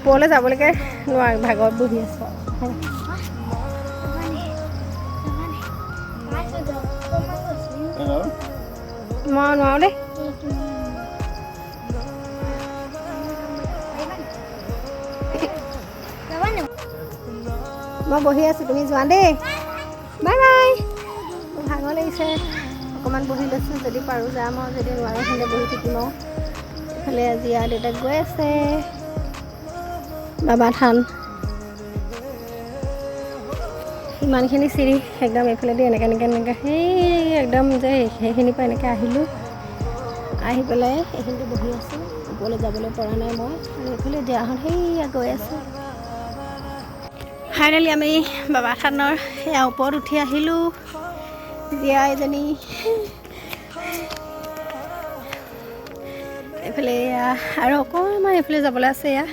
ওপৰলৈ যাবলৈকে নোৱাৰো ভাগত বহি আছো মই নোৱাৰো দেই মই বহি আছো তুমি যোৱা দেই বাই বাই ভাগৰ লাগিছে অকণমান বহি লৈছোঁ যদি পাৰোঁ যাম আৰু যদি নোৱাৰোঁ সেইখিনি বহি থাকিম আৰু এইফালে আজি আৰু দেউতাক গৈ আছে বাবা থান ইমানখিনি চিৰি একদম এইফালেদি এনেকৈ সেই একদম যে সেইখিনিৰ পৰা এনেকৈ আহিলোঁ আহি পেলাই এইখিনিতে বহি আছোঁ ওপৰলৈ যাবলৈ পৰা নাই মই আৰু এইফালে দিয়াহঁত সেয়া গৈ আছোঁ ফাইনেলি আমি বাবা থানৰ সেয়া ওপৰত উঠি আহিলোঁ জীয়া এজনী এইফালে এয়া আৰু অকণমান এইফালে যাবলৈ আছে এয়া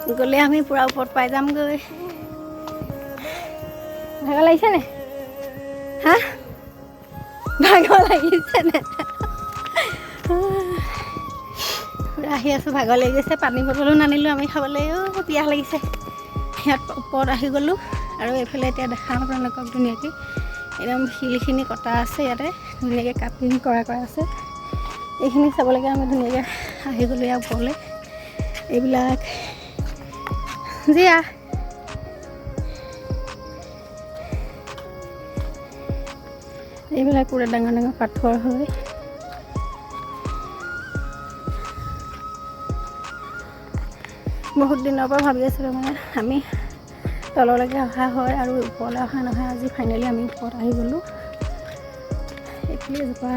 গ'লে আমি পূৰা ওপৰত পাই যামগৈ ভাগৰ লাগিছে নে হা ভাগৰ লাগিছে নে আহি আছোঁ ভাগৰ লাগি গৈছে পানী বটলো নানিলোঁ আমি খাবলৈ পিয়াহ লাগিছে ইয়াত ওপৰত আহি গ'লোঁ আৰু এইফালে এতিয়া দেখাওঁ আপোনালোকক ধুনীয়াকৈ একদম শিলখিনি কটা আছে ইয়াতে ধুনীয়াকৈ কাটিং কৰা আছে এইখিনি চাবলৈকে আমি ধুনীয়াকৈ আহি গ'লোঁ ইয়াৰ ওপৰলৈ এইবিলাক জীয়া এইবিলাক পুৰা ডাঙৰ ডাঙৰ পাথৰ হয় বহুত দিনৰ পৰা ভাবি আছিলোঁ মানে আমি তললৈকে অহা হয় আৰু ওপৰলৈ অহা নহয় আজি ফাইনেলি আমি ওপৰত আহি গ'লোঁ এইফালে এজোপা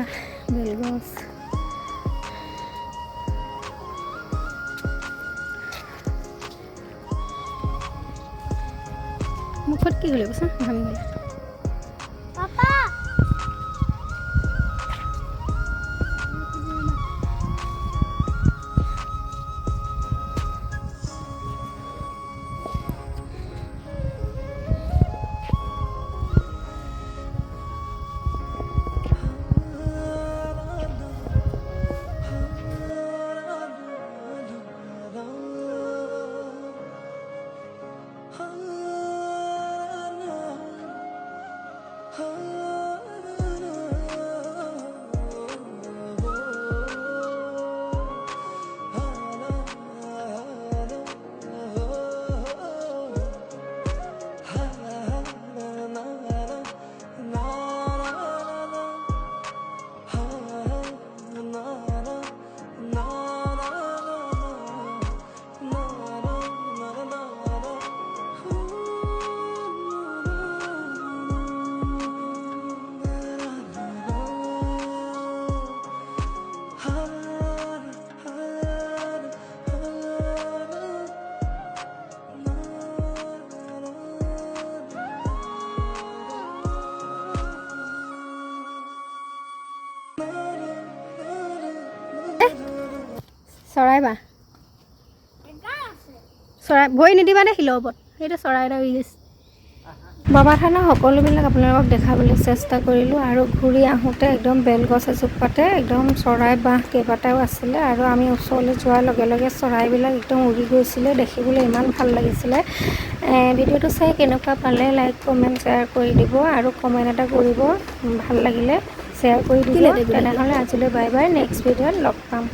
বেলগছ মুখত কি হ'লে কৈছে ভাঙি গ'লে চৰাই বা চৰাই ভৰি নিদিবা দে শিলৰ ওপৰত সেইটো চৰাই এটা উৰি গৈছে বাবা থানৰ সকলোবিলাক আপোনালোকক দেখাবলৈ চেষ্টা কৰিলোঁ আৰু ঘূৰি আহোঁতে একদম বেলগছ এজোপাতে একদম চৰাই বাঁহ কেইবাটাও আছিলে আৰু আমি ওচৰলৈ যোৱাৰ লগে লগে চৰাইবিলাক একদম উৰি গৈছিলে দেখিবলৈ ইমান ভাল লাগিছিলে ভিডিঅ'টো চাই কেনেকুৱা পালে লাইক কমেণ্ট শ্বেয়াৰ কৰি দিব আৰু কমেণ্ট এটা কৰিব ভাল লাগিলে শ্বেয়াৰ কৰি দিব তেনেহ'লে আজিলৈ বাই বাই নেক্সট ভিডিঅ'ত লগ পাম